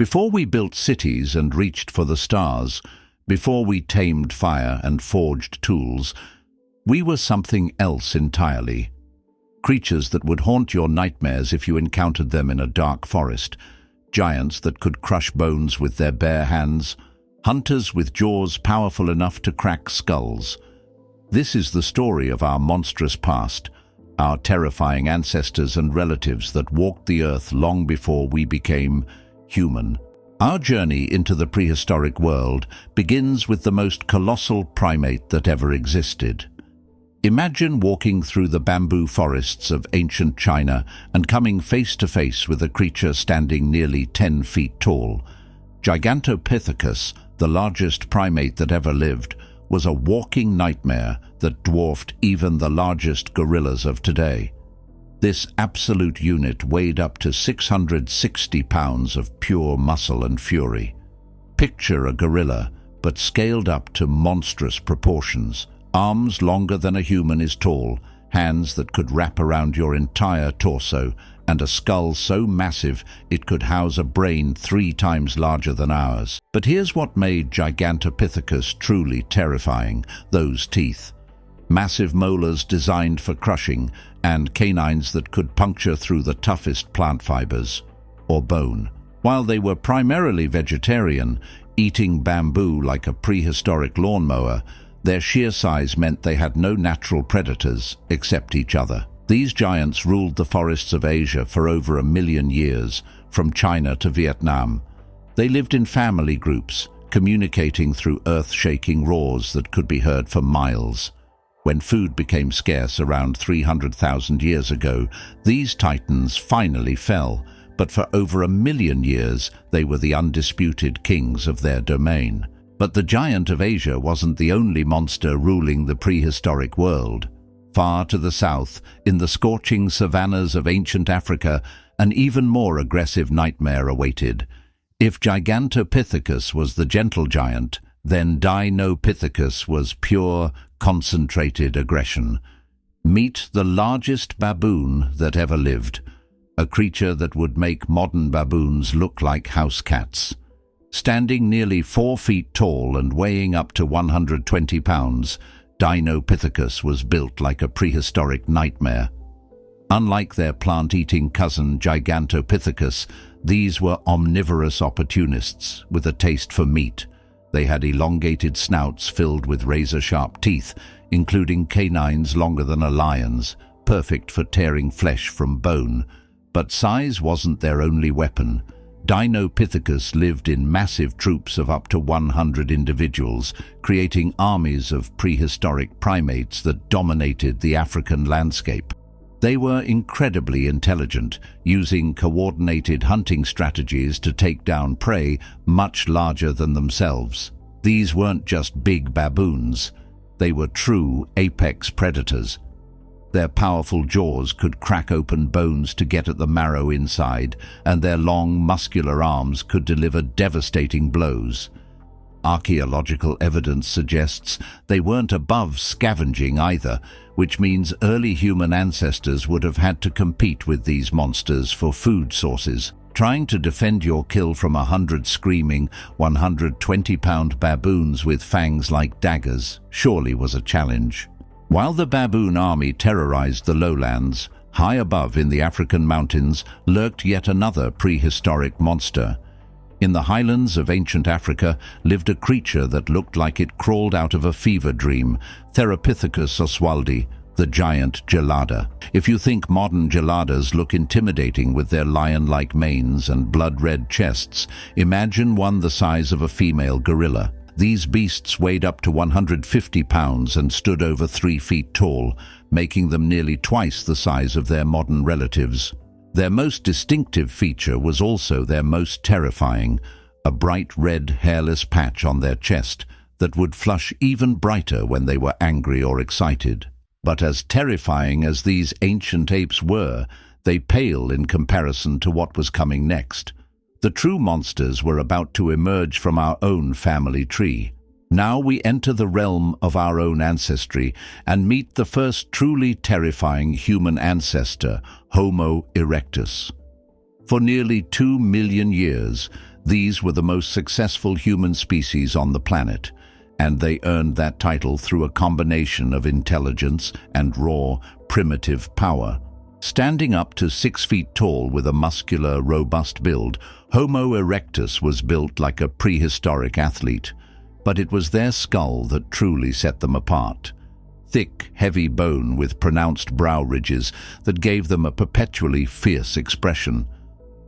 Before we built cities and reached for the stars, before we tamed fire and forged tools, we were something else entirely. Creatures that would haunt your nightmares if you encountered them in a dark forest, giants that could crush bones with their bare hands, hunters with jaws powerful enough to crack skulls. This is the story of our monstrous past, our terrifying ancestors and relatives that walked the earth long before we became human. Our journey into the prehistoric world begins with the most colossal primate that ever existed. Imagine walking through the bamboo forests of ancient China and coming face to face with a creature standing nearly 10 feet tall. Gigantopithecus, the largest primate that ever lived, was a walking nightmare that dwarfed even the largest gorillas of today. This absolute unit weighed up to 660 pounds of pure muscle and fury. Picture a gorilla, but scaled up to monstrous proportions. Arms longer than a human is tall, hands that could wrap around your entire torso, and a skull so massive it could house a brain 3 times larger than ours. But here's what made Gigantopithecus truly terrifying: those teeth. Massive molars designed for crushing, and canines that could puncture through the toughest plant fibers, or bone. While they were primarily vegetarian, eating bamboo like a prehistoric lawnmower, their sheer size meant they had no natural predators except each other. These giants ruled the forests of Asia for over 1 million years, from China to Vietnam. They lived in family groups, communicating through earth-shaking roars that could be heard for miles. When food became scarce around 300,000 years ago, these titans finally fell, but for over 1 million years they were the undisputed kings of their domain. But the giant of Asia wasn't the only monster ruling the prehistoric world. Far to the south, in the scorching savannas of ancient Africa, an even more aggressive nightmare awaited. If Gigantopithecus was the gentle giant, then Dinopithecus was pure, concentrated aggression. Meet the largest baboon that ever lived, a creature that would make modern baboons look like house cats. Standing nearly 4 feet tall and weighing up to 120 pounds, Dinopithecus was built like a prehistoric nightmare. Unlike their plant-eating cousin Gigantopithecus, these were omnivorous opportunists with a taste for meat. They had elongated snouts filled with razor-sharp teeth, including canines longer than a lion's, perfect for tearing flesh from bone. But size wasn't their only weapon. Dinopithecus lived in massive troops of up to 100 individuals, creating armies of prehistoric primates that dominated the African landscape. They were incredibly intelligent, using coordinated hunting strategies to take down prey much larger than themselves. These weren't just big baboons. They were true apex predators. Their powerful jaws could crack open bones to get at the marrow inside, and their long, muscular arms could deliver devastating blows. Archaeological evidence suggests they weren't above scavenging either, which means early human ancestors would have had to compete with these monsters for food sources. Trying to defend your kill from 100 screaming, 120-pound baboons with fangs like daggers surely was a challenge. While the baboon army terrorized the lowlands, high above in the African mountains lurked yet another prehistoric monster. In the highlands of ancient Africa lived a creature that looked like it crawled out of a fever dream, Therapithecus oswaldi, the giant Gelada. If you think modern geladas look intimidating with their lion-like manes and blood-red chests, imagine one the size of a female gorilla. These beasts weighed up to 150 pounds and stood over 3 feet tall, making them nearly twice the size of their modern relatives. Their most distinctive feature was also their most terrifying, a bright red hairless patch on their chest that would flush even brighter when they were angry or excited. But as terrifying as these ancient apes were, they pale in comparison to what was coming next. The true monsters were about to emerge from our own family tree. Now we enter the realm of our own ancestry and meet the first truly terrifying human ancestor, Homo Erectus. For nearly 2 million years, These were the most successful human species on the planet, and they earned that title through a combination of intelligence and raw, primitive power. Standing up to 6 feet tall with a muscular, robust build, Homo erectus was built like a prehistoric athlete, but it was their skull that truly set them apart. Thick, heavy bone with pronounced brow ridges that gave them a perpetually fierce expression.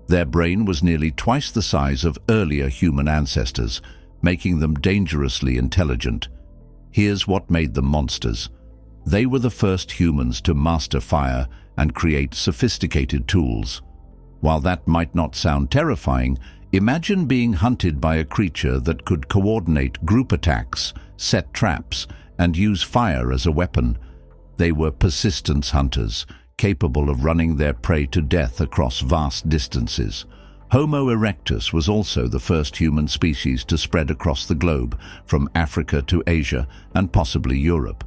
Their brain was nearly twice the size of earlier human ancestors, making them dangerously intelligent. Here's what made them monsters. They were the first humans to master fire and create sophisticated tools. While that might not sound terrifying, imagine being hunted by a creature that could coordinate group attacks, set traps, and use fire as a weapon. They were persistence hunters, capable of running their prey to death across vast distances. Homo erectus was also the first human species to spread across the globe, from Africa to Asia and possibly Europe.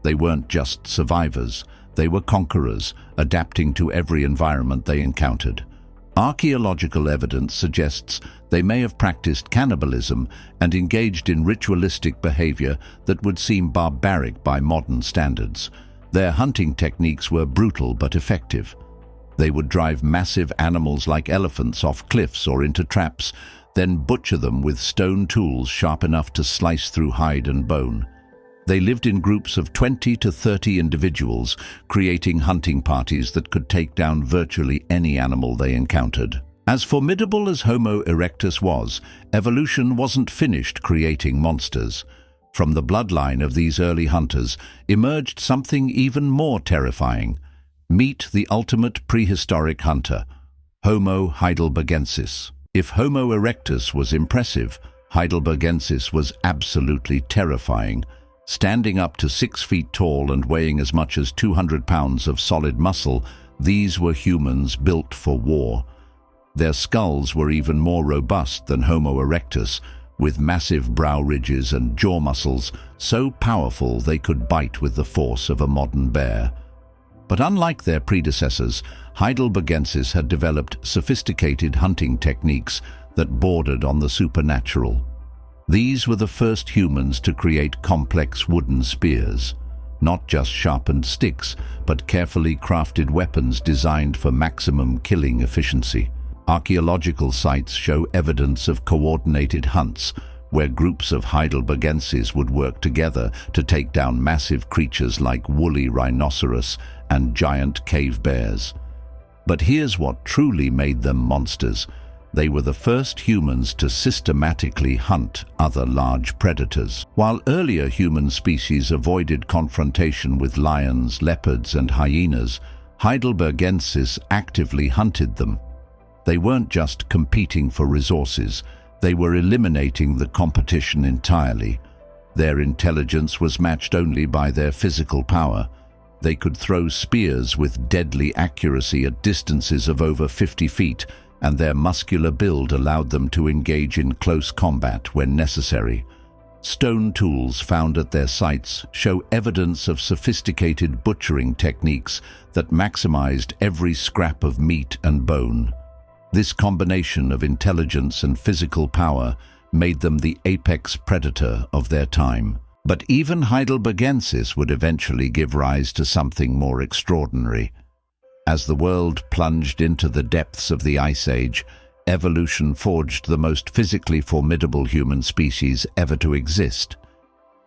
They weren't just survivors, they were conquerors, adapting to every environment they encountered. Archaeological evidence suggests they may have practiced cannibalism and engaged in ritualistic behavior that would seem barbaric by modern standards. Their hunting techniques were brutal but effective. They would drive massive animals like elephants off cliffs or into traps, then butcher them with stone tools sharp enough to slice through hide and bone. They lived in groups of 20 to 30 individuals, creating hunting parties that could take down virtually any animal they encountered. As formidable as Homo erectus was, evolution wasn't finished creating monsters. From the bloodline of these early hunters emerged something even more terrifying. Meet the ultimate prehistoric hunter, Homo Heidelbergensis. If Homo erectus was impressive, Heidelbergensis was absolutely terrifying. Standing up to 6 feet tall and weighing as much as 200 pounds of solid muscle, these were humans built for war. Their skulls were even more robust than Homo erectus, with massive brow ridges and jaw muscles so powerful they could bite with the force of a modern bear. But unlike their predecessors, Heidelbergensis had developed sophisticated hunting techniques that bordered on the supernatural. These were the first humans to create complex wooden spears, not just sharpened sticks, but carefully crafted weapons designed for maximum killing efficiency. Archaeological sites show evidence of coordinated hunts, where groups of Heidelbergensis would work together to take down massive creatures like woolly rhinoceros and giant cave bears. But here's what truly made them monsters. They were the first humans to systematically hunt other large predators. While earlier human species avoided confrontation with lions, leopards, and hyenas, Heidelbergensis actively hunted them. They weren't just competing for resources, they were eliminating the competition entirely. Their intelligence was matched only by their physical power. They could throw spears with deadly accuracy at distances of over 50 feet, and their muscular build allowed them to engage in close combat when necessary. Stone tools found at their sites show evidence of sophisticated butchering techniques that maximized every scrap of meat and bone. This combination of intelligence and physical power made them the apex predator of their time. But even Heidelbergensis would eventually give rise to something more extraordinary. As the world plunged into the depths of the Ice Age, evolution forged the most physically formidable human species ever to exist.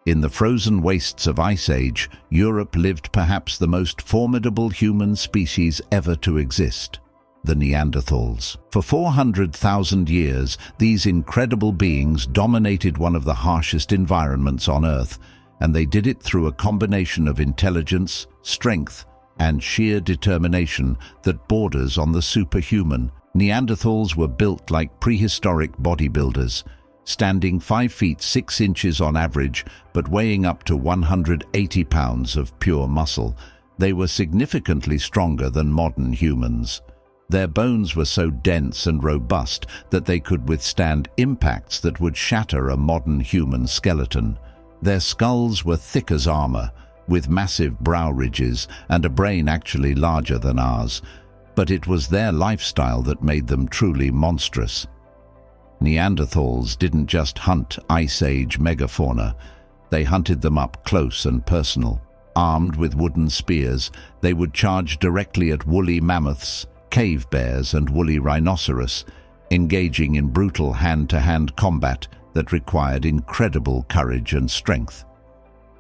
In the frozen wastes of Ice Age, Europe lived perhaps the most formidable human species ever to exist, the Neanderthals. For 400,000 years, these incredible beings dominated one of the harshest environments on Earth, and they did it through a combination of intelligence, strength, and sheer determination that borders on the superhuman. Neanderthals were built like prehistoric bodybuilders, standing 5 feet 6 inches on average, but weighing up to 180 pounds of pure muscle. They were significantly stronger than modern humans. Their bones were so dense and robust that they could withstand impacts that would shatter a modern human skeleton. Their skulls were thick as armor, with massive brow ridges and a brain actually larger than ours, but it was their lifestyle that made them truly monstrous. Neanderthals didn't just hunt Ice Age megafauna, they hunted them up close and personal. Armed with wooden spears, they would charge directly at woolly mammoths, cave bears and woolly rhinoceros, engaging in brutal hand-to-hand combat that required incredible courage and strength.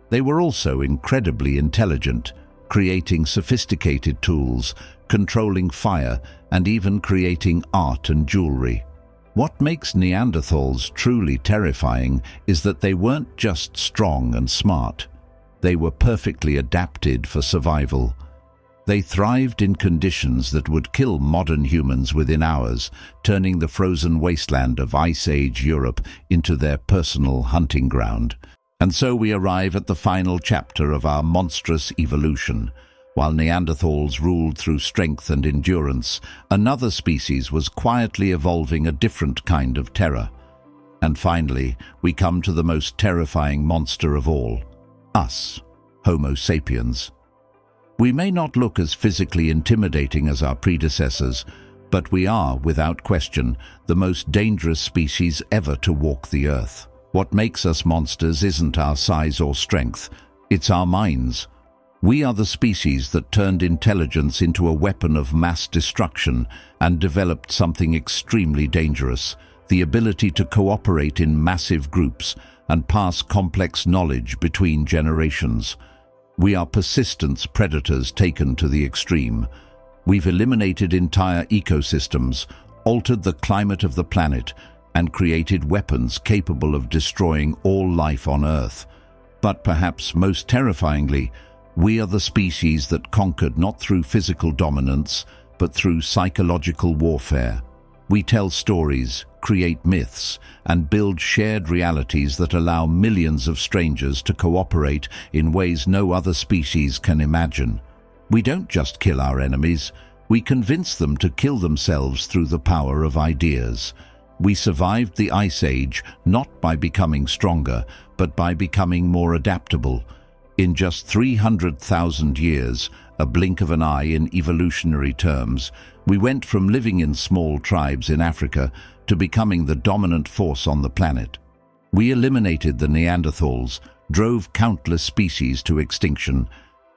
They were also incredibly intelligent, creating sophisticated tools, controlling fire, and even creating art and jewelry. What makes Neanderthals truly terrifying is that they weren't just strong and smart. They were perfectly adapted for survival. They thrived in conditions that would kill modern humans within hours, turning the frozen wasteland of Ice Age Europe into their personal hunting ground. And so we arrive at the final chapter of our monstrous evolution. While Neanderthals ruled through strength and endurance, another species was quietly evolving a different kind of terror. And finally, we come to the most terrifying monster of all, us, Homo sapiens. We may not look as physically intimidating as our predecessors, but we are, without question, the most dangerous species ever to walk the earth. What makes us monsters isn't our size or strength, it's our minds. We are the species that turned intelligence into a weapon of mass destruction and developed something extremely dangerous, the ability to cooperate in massive groups and pass complex knowledge between generations. We are persistence predators taken to the extreme. We've eliminated entire ecosystems, altered the climate of the planet, and created weapons capable of destroying all life on Earth. But perhaps most terrifyingly, we are the species that conquered not through physical dominance, but through psychological warfare. We tell stories, create myths, and build shared realities that allow millions of strangers to cooperate in ways no other species can imagine. We don't just kill our enemies, we convince them to kill themselves through the power of ideas. We survived the Ice Age not by becoming stronger, but by becoming more adaptable. In just 300,000 years, a blink of an eye in evolutionary terms, we went from living in small tribes in Africa to becoming the dominant force on the planet. We eliminated the Neanderthals, drove countless species to extinction,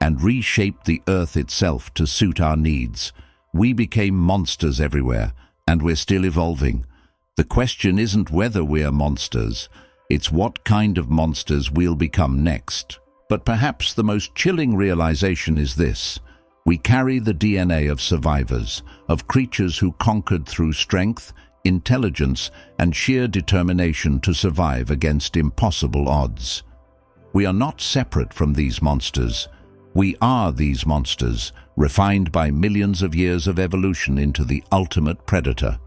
and reshaped the Earth itself to suit our needs. We became monsters everywhere, and we're still evolving. The question isn't whether we're monsters, it's what kind of monsters we'll become next. But perhaps the most chilling realization is this: we carry the DNA of survivors, of creatures who conquered through strength, intelligence, and sheer determination to survive against impossible odds. We are not separate from these monsters. We are these monsters, refined by millions of years of evolution into the ultimate predator.